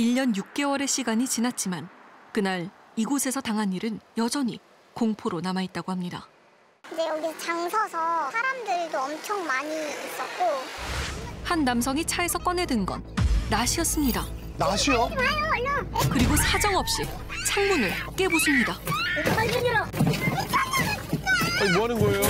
1년 6개월의 시간이 지났지만 그날 이곳에서 당한 일은 여전히 공포로 남아있다고 합니다. 이제 여기 장 서서 사람들도 엄청 많이 있었고 한 남성이 차에서 꺼내든 건 낫이었습니다. 낫이요? 그리고 사정없이 창문을 깨부숩니다. 아니 뭐 하는 거예요?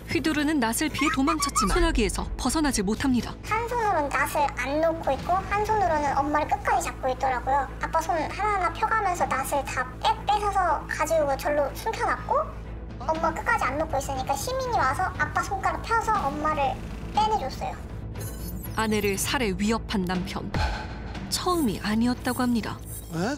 휘두르는 낫을 피해 도망쳤지만 소나기에서 벗어나질 못합니다. 한 손으로는 낫을 안 놓고 있고 한 손으로는 엄마를 끝까지 잡고 있더라고요. 아빠 손 하나하나 펴가면서 낫을 다 뺏어서 가지고 절로 숨겨놨고 엄마 끝까지 안 놓고 있으니까 시민이 와서 아빠 손가락 펴서 엄마를 빼내줬어요. 아내를 살해 위협한 남편. 처음이 아니었다고 합니다. 에?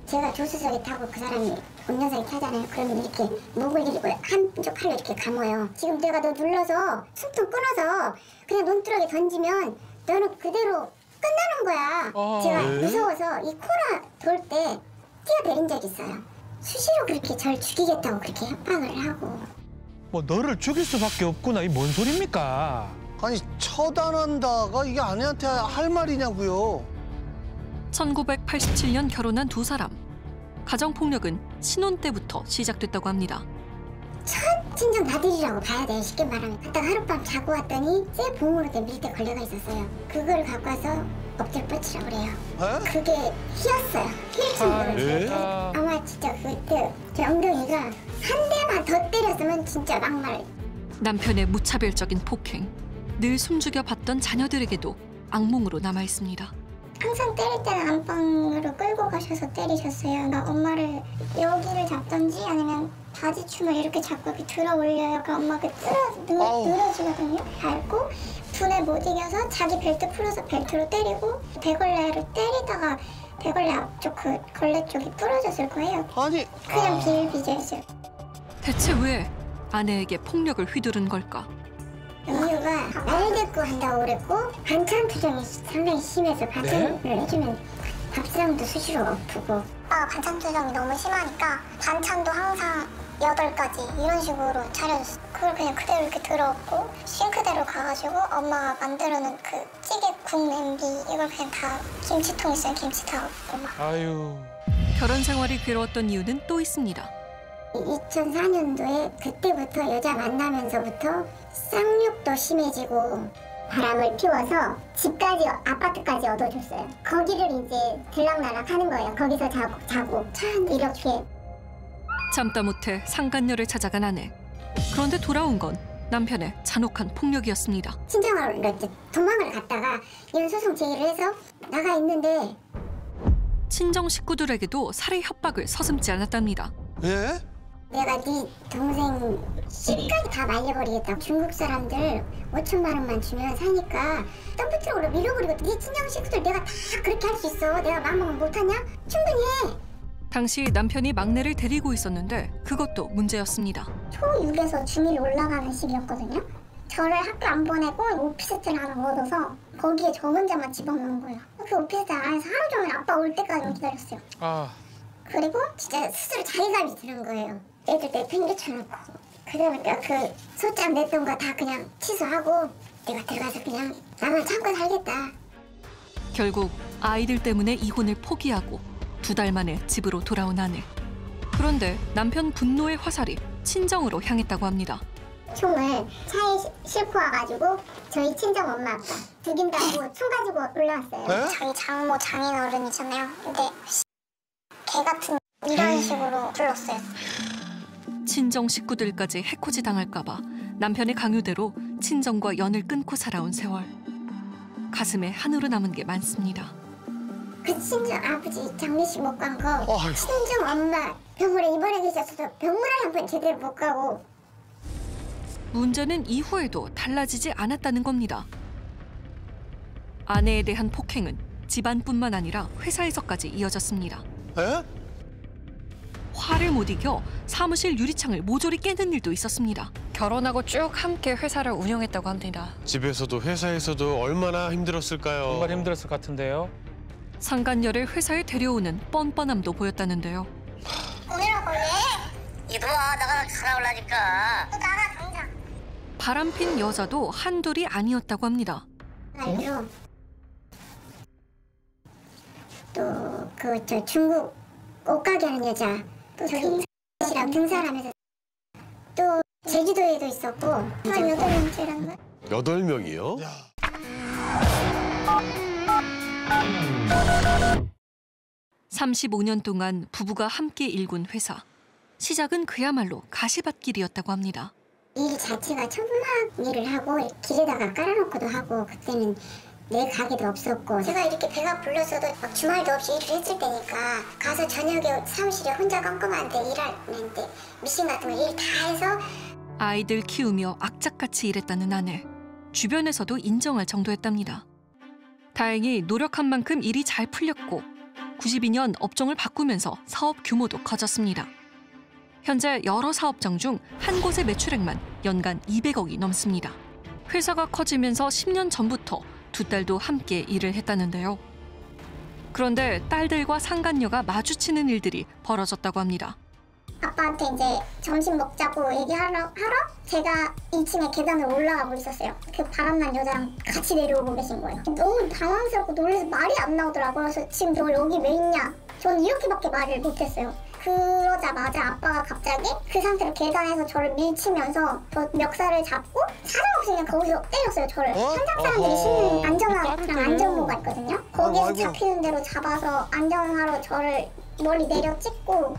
제가 조수석에 타고 그 사람이 운전석에 타잖아요. 그러면 이렇게 목을 이리고 한쪽 팔로 이렇게 감아요. 지금 내가 너 눌러서 숨통 끊어서 그냥 논두렁에 던지면 너는 그대로 끝나는 거야. 제가 무서워서 이 코라 돌 때 뛰어내린 적 있어요. 수시로 그렇게 절 죽이겠다고 그렇게 협박을 하고. 뭐 너를 죽일 수밖에 없구나. 이 뭔 소리입니까? 아니 처단한다가 이게 아내한테 할 말이냐고요. 1987년 결혼한 두 사람. 가정폭력은 신혼 때부터 시작됐다고 합니다. 첫 친정 아들이라고 봐야 돼요. 쉽게 말하면. 갔다가 하룻밤 자고 왔더니 쇠 봉으로 된 밀대 걸려가 있었어요. 그걸 갖고 와서 엎드려 뻗치라고 그래요. 에? 그게 휘었어요. 휘일 정도로. 아마 진짜 그때 제 엉덩이가 한 대만 더 때렸으면 진짜 막말. 남편의 무차별적인 폭행. 늘 숨죽여 봤던 자녀들에게도 악몽으로 남아있습니다. 항상 때릴 때는 안방으로 끌고 가셔서 때리셨어요. 그러니까 엄마를 여기를 잡던지 아니면 바지춤을 이렇게 잡고 이렇게 들어 올려요. 그러니까 엄마가 늘어지거든요. 밟고 분에 못 이겨서 자기 벨트 풀어서 벨트로 때리고 대걸레를 때리다가 대걸레 앞쪽 그 걸레 쪽이 부러졌을 거예요. 아니 그냥 비일비재했어요. 대체 왜 아내에게 폭력을 휘두른 걸까? 이유가 날 데리고 한다고 그랬고 반찬 투정이 상당히 심해서 반찬을 해주면 밥상도 수시로 엎고 오빠가 반찬 투정이 너무 심하니까 반찬도 항상 8가지 이런 식으로 차려줬어. 그걸 그냥 그대로 이렇게 들어엎고 싱크대로 가가지고 엄마가 만들어놓은 그 찌개 국 냄비 이걸 그냥 다 김치통 있어요. 김치 다 엎고 막. 아유. 결혼 생활이 괴로웠던 이유는 또 있습니다. 2004년도에 그때부터 여자 만나면서부터 쌍욕도 심해지고 바람을 피워서 집까지 아파트까지 얻어줬어요. 거기를 이제 들락날락 하는 거예요. 거기서 자고 차 이렇게. 참다 못해 상간녀를 찾아간 아내. 그런데 돌아온 건 남편의 잔혹한 폭력이었습니다. 친정으로 이렇게 도망을 갔다가 이혼 소송 제기를 해서 나가 있는데 친정 식구들에게도 살해 협박을 서슴지 않았답니다. 예? 내가 네 동생 집까지 다 말려버리겠다. 중국 사람들 5천만 원만 주면 사니까 덤프트럭으로 밀어버리고 네 친정 식구들 내가 다 그렇게 할 수 있어. 내가 마음먹으면 못하냐? 충분히 해. 당시 남편이 막내를 데리고 있었는데 그것도 문제였습니다. 초6에서 중1 올라가는 시기였거든요. 저를 학교 안 보내고 오피스텔 하나 얻어서 거기에 저 혼자만 집어넣은 거예요. 그 오피스텔 안에서 하루 종일 아빠 올 때까지 기다렸어요. 그리고 진짜 스스로 자괴감이 드는 거예요. 애들 내 팽개쳐놓고 그러니까 그 소장 냈던 거 다 그냥 취소하고 내가 들어가서 그냥 나만 참고 살겠다. 결국 아이들 때문에 이혼을 포기하고 2달 만에 집으로 돌아온 아내. 그런데 남편 분노의 화살이 친정으로 향했다고 합니다. 총을 차에 싣고 와가지고 저희 친정 엄마 아빠 죽인다고 총 가지고 올라왔어요. 에? 저희 장모 장인 어른이잖아요. 근데 개 같은 이런 식으로 불렀어요. 친정 식구들까지 해코지 당할까 봐 남편의 강요대로 친정과 연을 끊고 살아온 세월. 가슴에 한으로 남은 게 많습니다. 그 친정 아버지 장례식 못 간 거, 친정 엄마 병원에 입원해 계셨어도 병문을 한 번 제대로 못 가고. 문제는 이후에도 달라지지 않았다는 겁니다. 아내에 대한 폭행은 집안뿐만 아니라 회사에서까지 이어졌습니다. 에? 화를 못 이겨 사무실 유리창을 모조리 깨는 일도 있었습니다. 결혼하고 쭉 함께 회사를 운영했다고 합니다. 집에서도 회사에서도 얼마나 힘들었을까요? 정말 힘들었을 것 같은데요. 상간녀를 회사에 데려오는 뻔뻔함도 보였다는데요. 오늘하고 왜? 이놈아 나가 올라니까. 너 나가 당장. 바람핀 여자도 한둘이 아니었다고 합니다. 아니요. 또 그 저 중국 옷가게 하는 여자, 또 저기 씨랑 등산하면서 또 제주도에도 있었고 한 8명째란가? 8명이요? 35년 동안 부부가 함께 일군 회사. 시작은 그야말로 가시밭길이었다고 합니다. 일 자체가 천막 일을 하고 길에다가 깔아놓고도 하고 그때는 내 가게도 없었고 제가 이렇게 배가 불러서도 막 주말도 없이 일을 했을 때니까 가서 저녁에 사무실에 혼자 깜깜한데 일하는데 미신 같은 거 일 다 해서 아이들 키우며 악착같이 일했다는 아내. 주변에서도 인정할 정도였답니다. 다행히 노력한 만큼 일이 잘 풀렸고 92년 업종을 바꾸면서 사업 규모도 커졌습니다. 현재 여러 사업장 중 한 곳의 매출액만 연간 200억이 넘습니다. 회사가 커지면서 10년 전부터 두 딸도 함께 일을 했다는데요. 그런데 딸들과 상간녀가 마주치는 일들이 벌어졌다고 합니다. 아빠한테 이제 점심 먹자고 얘기하러 제가 2층에 계단을 올라가고 있었어요. 그 바람난 여자랑 같이 내려오고 계신 거예요. 너무 당황스럽고 놀라서 말이 안 나오더라고요. 그래서 지금 너 여기 왜 있냐? 전 이렇게밖에 말을 못했어요. 그러자마자 아빠가 갑자기 그 상태로 계단에서 저를 밀치면서 저 멱살을 잡고 사정없이 그냥 거기서 때렸어요. 저를. 현장 사람들이 신는 안전화랑 안전모가 있거든요. 거기서 잡히는 대로 잡아서 안전하러 저를 머리 내려 찍고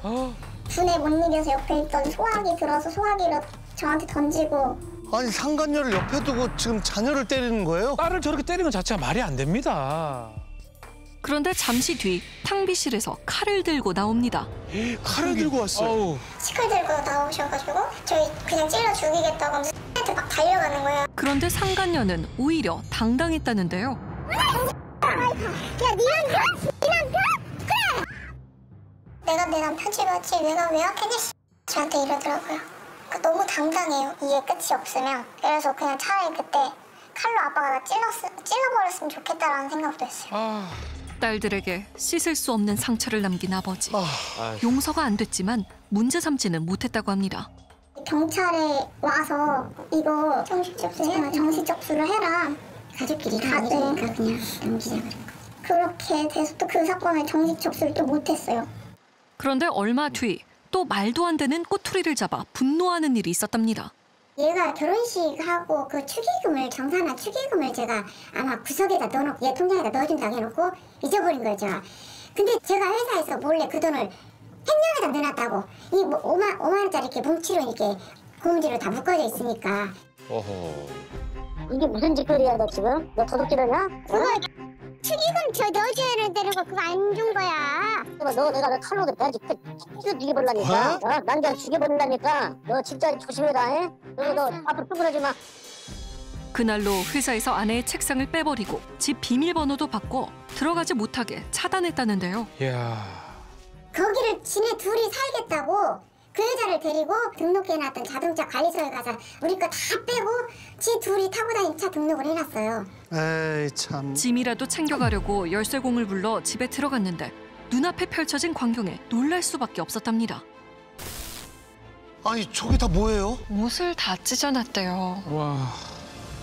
분에 못 이겨서 옆에 있던 소화기 들어서 소화기를 저한테 던지고. 아니 상간녀를 옆에 두고 지금 자녀를 때리는 거예요? 딸을 저렇게 때리는 것 자체가 말이 안 됩니다. 그런데 잠시 뒤 탕비실에서 칼을 들고 나옵니다. 칼을 들고 왔어요. 치칼 들고 나오셔가지고 저희 그냥 찔러 죽이겠다고 하면서 한테 막 달려가는 거예요. 그런데 상간녀는 오히려 당당했다는데요. 야, 네 남편? 그래! 내가 내 남편 찍었지 내가 왜 약했니? 저한테 이러더라고요. 너무 당당해요. 이게 끝이 없으면. 그래서 그냥 차라리 그때 칼로 아빠가 나 찔러버렸으면 좋겠다라는 생각도 했어요. 딸들에게 씻을 수 없는 상처를 남긴 아버지. 용서가 안 됐지만 문제 삼지는 못했다고 합니다. 경찰에 와서 이거 정식 접수를 해라. 가족끼리 다 되니까 그냥 넘기자 그랬고. 그렇게 돼서 또 그 사건을 정식 접수를 또 못했어요. 그런데 얼마 뒤 또 말도 안 되는 꼬투리를 잡아 분노하는 일이 있었답니다. 얘가 결혼식하고 그 축의금을 정산한 축의금을 제가 아마 구석에다 넣어놓고 얘 통장에다 넣어준다고 해놓고 잊어버린 거예요 제가. 근데 제가 회사에서 몰래 그 돈을 횡령에다 넣어놨다고. 이 뭐 5만 원짜리 이렇게 뭉치로 이렇게 고무줄로 다 묶어져 있으니까. 어허. 이게 무슨 짓거리야 너 지금? 너 도둑질하냐? 그거 축의금 저 넣어줘야 되는 거 그거 안 준 거야. 내가 칼로 배지 찢어 죽여버리려니까. 남자 죽여버린다니까. 너 진짜 조심해라. 해? 너 앞으로 쭈그러지 마. 그날로 회사에서 아내의 책상을 빼버리고 집 비밀번호도 바꿔 들어가지 못하게 차단했다는데요. 이야. 거기를 지네 둘이 살겠다고 그 여자를 데리고 등록해놨던 자동차 관리소에 가서 우리 거 다 빼고 지 둘이 타고 다니는 차 등록을 해놨어요. 에이 참. 짐이라도 챙겨가려고 열쇠공을 불러 집에 들어갔는데 눈앞에 펼쳐진 광경에 놀랄 수밖에 없었답니다. 아니 저게 다 뭐예요? 옷을 다 찢어놨대요. 와.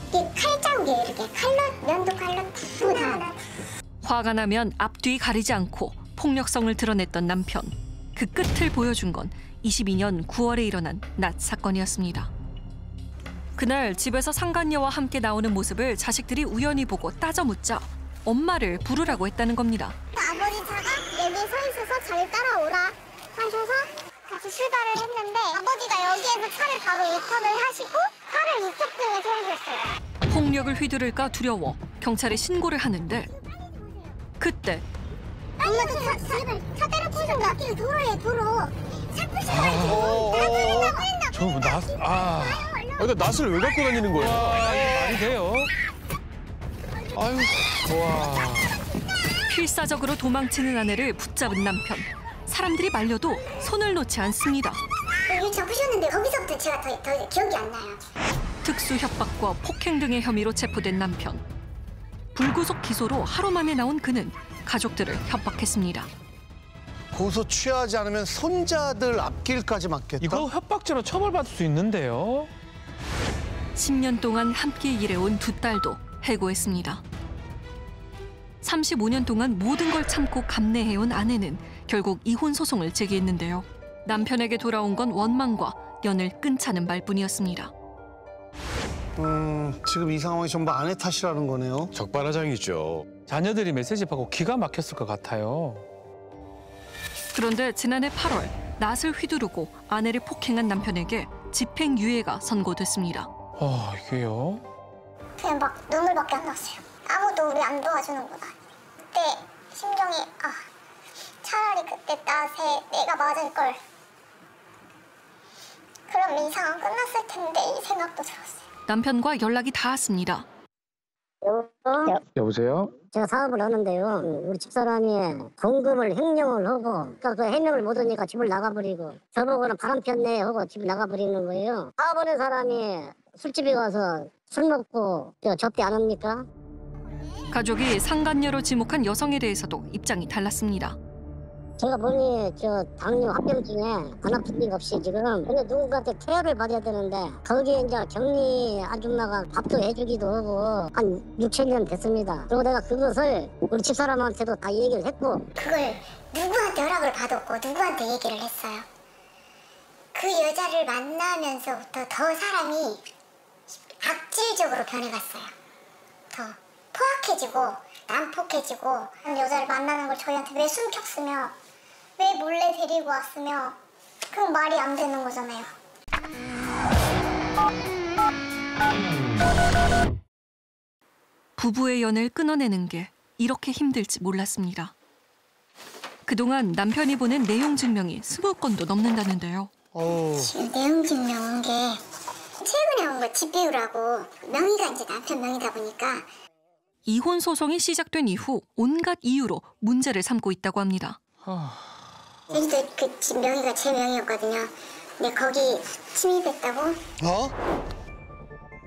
이게 칼자국이에요. 이렇게 칼로 면도 칼로 다. 화가 나면 앞뒤 가리지 않고 폭력성을 드러냈던 남편. 그 끝을 보여준 건 22년 9월에 일어난 낮 사건이었습니다. 그날 집에서 상간녀와 함께 나오는 모습을 자식들이 우연히 보고 따져 묻자 엄마를 부르라고 했다는 겁니다. 아버지 차가 여기 서 있어서 잘 따라오라 하셔서 같이 출발을 했는데 아버지가 여기에서 차를 바로 이탈을 하시고 차를 이쪽 등에 세우셨어요. 폭력을 휘두를까 두려워 경찰에 신고를 하는데 그때 엄마도 차 때려 부순다. 도로에 도로. 차 부순다. 저 근데 낫을 왜 갖고 다니는 거예요? 말이 돼요? 아유. 와. 필사적으로 도망치는 아내를 붙잡은 남편. 사람들이 말려도 손을 놓지 않습니다. 여기 잡으셨는데 거기서부터 제가 더 기억이 안 나요. 특수 협박과 폭행 등의 혐의로 체포된 남편. 불구속 기소로 하루 만에 나온 그는 가족들을 협박했습니다. 고소 취하지 않으면 손자들 앞길까지 맞겠다. 이거 협박죄로 처벌받을 수 있는데요. 10년 동안 함께 일해온 두 딸도 해고했습니다. 35년 동안 모든 걸 참고 감내해온 아내는 결국 이혼 소송을 제기했는데요. 남편에게 돌아온 건 원망과 연을 끊자는 말뿐이었습니다. 지금 이 상황이 전부 아내 탓이라는 거네요. 적반하장이죠. 자녀들이 메시지 받고 기가 막혔을 것 같아요. 그런데 지난해 8월 낯을 휘두르고 아내를 폭행한 남편에게 집행유예가 선고됐습니다. 이게요? 그냥 막 눈물밖에 안 났어요. 아무도 우리 안 도와주는구나. 그때 심정이 차라리 그때 낫에 내가 맞을 걸. 그럼 이 상황 끝났을 텐데 이 생각도 들었어요. 남편과 연락이 닿았습니다. 여보세요? 제가 사업을 하는데요. 우리 집사람이 공금을 횡령을 하고 그 해명을 못 하니까 집을 나가버리고 저보고는 바람 폈네 하고 집을 나가버리는 거예요. 사업하는 사람이 술집에 가서 술 먹고 접대 안 합니까? 가족이 상간녀로 지목한 여성에 대해서도 입장이 달랐습니다. 제가 보니 당뇨 합병증에 관합증 없이 지금 근데 누군가한테 케어를 받아야 되는데 거기에 이제 격리 아줌마가 밥도 해주기도 하고 한 6~7년 됐습니다. 그리고 내가 그것을 우리 집사람한테도 다 얘기를 했고 그걸 누구한테 허락을 받았고 누구한테 얘기를 했어요. 그 여자를 만나면서부터 더 사람이 악질적으로 변해갔어요. 더 포악해지고 난폭해지고 여자를 만나는 걸 저희한테 왜 숨겼으며 왜 몰래 데리고 왔으며 그건 말이 안 되는 거잖아요. 부부의 연을 끊어내는 게 이렇게 힘들지 몰랐습니다. 그동안 남편이 보낸 내용 증명이 20건도 넘는다는데요. 지금 내용 증명 온 게 최근에 온 거 집 비우라고 명의가 이제 남편 명의다 보니까 이혼 소송이 시작된 이후 온갖 이유로 문제를 삼고 있다고 합니다. 제주도 그 집 명의가 제 명의였거든요. 근데 거기 침입했다고?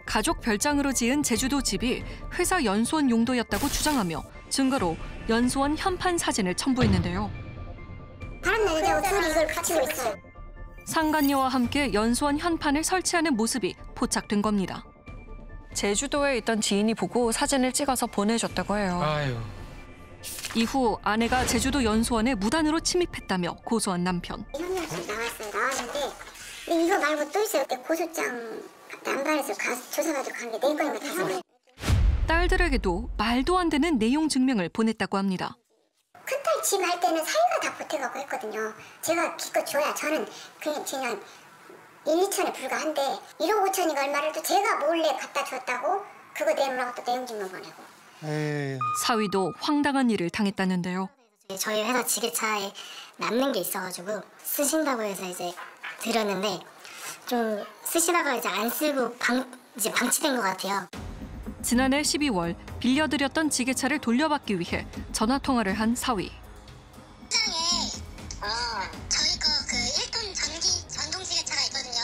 가족 별장으로 지은 제주도 집이 회사 연수원 용도였다고 주장하며 증거로 연수원 현판 사진을 첨부했는데요. 바람난 여자하고 둘이 이걸 갖추고 있어요. 상간녀와 함께 연수원 현판을 설치하는 모습이 포착된 겁니다. 제주도에 있던 지인이 보고 사진을 찍어서 보내줬다고 해요. 아유. 이후 아내가 제주도 연수원에 무단으로 침입했다며 고소한 남편. 현장에서 나왔는데 이거 말고 또 있어요. 그때 고소장 남발해서 가서 조사받으러 간 게 내 거인 거 다. 딸들에게도 말도 안 되는 내용 증명을 보냈다고 합니다. 큰딸 집 할 때는 사위가 다 보태가고 했거든요. 제가 기껏 줘야 저는 그냥 1, 2천에 불과한데 1억 5천인가 얼마를 또 제가 몰래 갖다 줬다고 그거 내놓으라고 또 내용 증명 보내고. 사위도 황당한 일을 당했다는데요. 저희 회사 지게차에 남는 게 있어가지고 쓰신다고 해서 이제 드렸는데 좀 쓰시다가 이제 안 쓰고 이제 방치된 것 같아요. 지난해 12월 빌려드렸던 지게차를 돌려받기 위해 전화 통화를 한 사위. 저희 거 그 1톤 전동 지게차가 있거든요.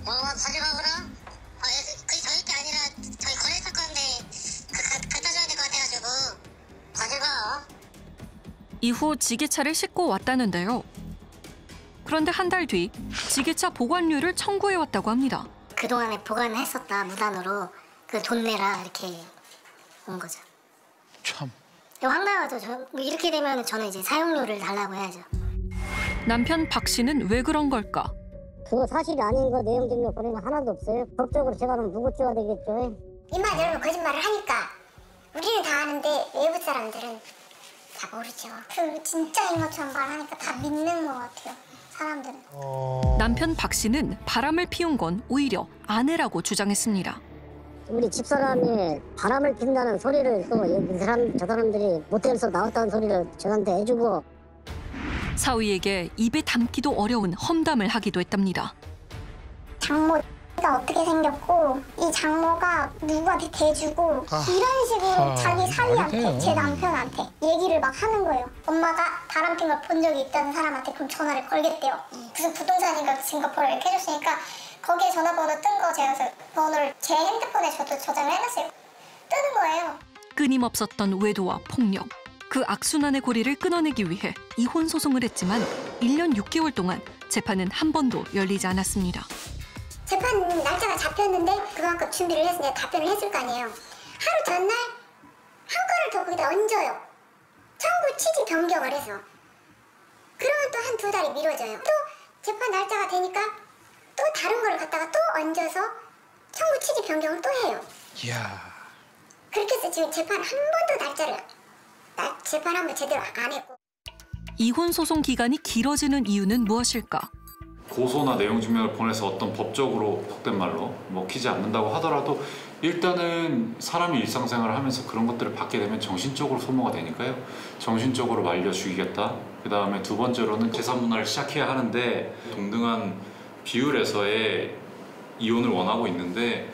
가져가거라? 그게 저희 게 아니라 저희 거래사 건데 갖다 줘야 될 것 같아가지고 가져가. 이후 지게차를 싣고 왔다는데요. 그런데 한 달 뒤 지게차 보관료를 청구해왔다고 합니다. 그동안에 보관했었다 무단으로 그 돈 내라 이렇게 온 거죠. 참. 황당하죠. 이렇게 되면 저는 이제 사용료를 달라고 해야죠. 남편 박 씨는 왜 그런 걸까? 그거 사실이 아닌 거 내용 증명 보내면 하나도 없어요. 법적으로 제가 그럼 누구 찍어야 되겠죠? 입만 열면 거짓말을 하니까 우리는 다 아는데 외부 사람들은 다 모르죠. 그 진짜인 것처럼 말하니까 다 믿는 것 같아요. 사람들은. 남편 박 씨는 바람을 피운 건 오히려 아내라고 주장했습니다. 우리 집사람이 바람을 핀다는 소리를 또 이 사람 저 사람들이 모텔에서 나왔다는 소리를 저한테 해주고 사위에게 입에 담기도 어려운 험담을 하기도 했답니다. 장모가 어떻게 생겼고 이 장모가 누구한테 대주고 이런 식으로 자기 사위한테 제 남편한테 얘기를 막 하는 거예요. 엄마가 바람핀 걸 본 적이 있다는 사람한테 그럼 전화를 걸겠대요. 무슨 부동산인가 싱가포르 이렇게 해줬으니까 거기에 전화번호 뜬 거 제가 그래서 번호를 제 핸드폰에 저도 저장을 해놨어요. 뜨는 거예요. 끊임없었던 외도와 폭력. 그 악순환의 고리를 끊어내기 위해 이혼 소송을 했지만 1년 6개월 동안 재판은 한 번도 열리지 않았습니다. 재판 날짜가 잡혔는데 그만큼 준비를 했으니까 답변을 했을 거 아니에요. 하루 전날 한 건을 돈을 더 거기다 얹어요. 청구 취지 변경을 해서. 그러면 또 한 2달이 미뤄져요. 또 재판 날짜가 되니까 또 다른 거를 갖다가 또 얹어서 청구 취지 변경을 또 해요. 이야. 그렇게 해서 지금 재판 한 번도 날짜를 재판 한 번 제대로 안 했고. 이혼 소송 기간이 길어지는 이유는 무엇일까? 고소나 내용 증명을 보내서 어떤 법적으로 속된 말로 먹히지 않는다고 하더라도 일단은 사람이 일상생활을 하면서 그런 것들을 받게 되면 정신적으로 소모가 되니까요. 정신적으로 말려 죽이겠다. 그 다음에 두 번째로는 재산 분할을 시작해야 하는데 동등한 비율에서의 이혼을 원하고 있는데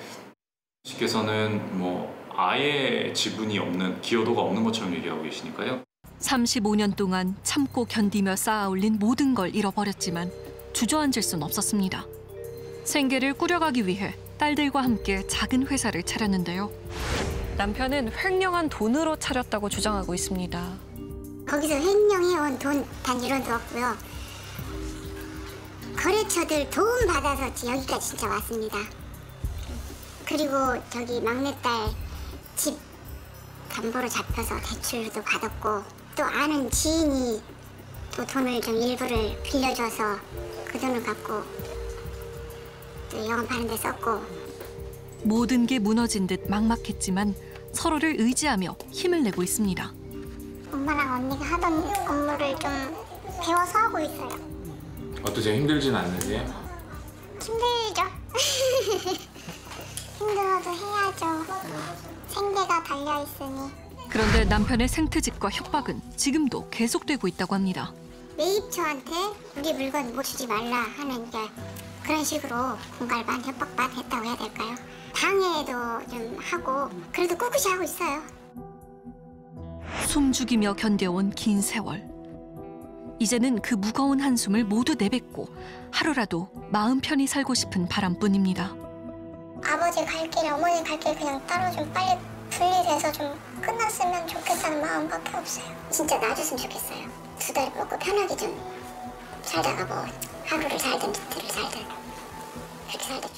씨께서는 뭐 아예 지분이 없는 기여도가 없는 것처럼 얘기하고 계시니까요. 35년 동안 참고 견디며 쌓아올린 모든 걸 잃어버렸지만 주저앉을 순 없었습니다. 생계를 꾸려가기 위해 딸들과 함께 작은 회사를 차렸는데요. 남편은 횡령한 돈으로 차렸다고 주장하고 있습니다. 거기서 횡령해온 돈 단위로도 없고요. 거래처들 도움 받아서 여기까지 진짜 왔습니다. 그리고 저기 막내딸 집 담보로 잡혀서 대출도 받았고 또 아는 지인이 또 돈을 좀 일부를 빌려줘서 그 돈을 갖고 또 영업하는 데 썼고. 모든 게 무너진 듯 막막했지만 서로를 의지하며 힘을 내고 있습니다. 엄마랑 언니가 하던 업무를 좀 배워서 하고 있어요. 어떠세요? 힘들진 않으세요? 힘들죠. 힘들어도 해야죠. 생계가 달려있으니. 그런데 남편의 생트집과 협박은 지금도 계속되고 있다고 합니다. 매입처한테 우리 물건 못 주지 말라 하는 게 그런 식으로 공갈반 협박반 했다고 해야 될까요? 방해도 좀 하고 그래도 꿋꿋이 하고 있어요. 숨죽이며 견뎌온 긴 세월. 이제는 그 무거운 한숨을 모두 내뱉고 하루라도 마음 편히 살고 싶은 바람뿐입니다. 아버지 갈 길, 어머니 갈 길 그냥 따로 좀 빨리 분리돼서 좀 끝났으면 좋겠다는 마음밖에 없어요. 진짜 놔줬으면 좋겠어요. 2달 먹고 편하게 좀 살다가 뭐 하루를 살든 이틀을 살든 그렇게 살다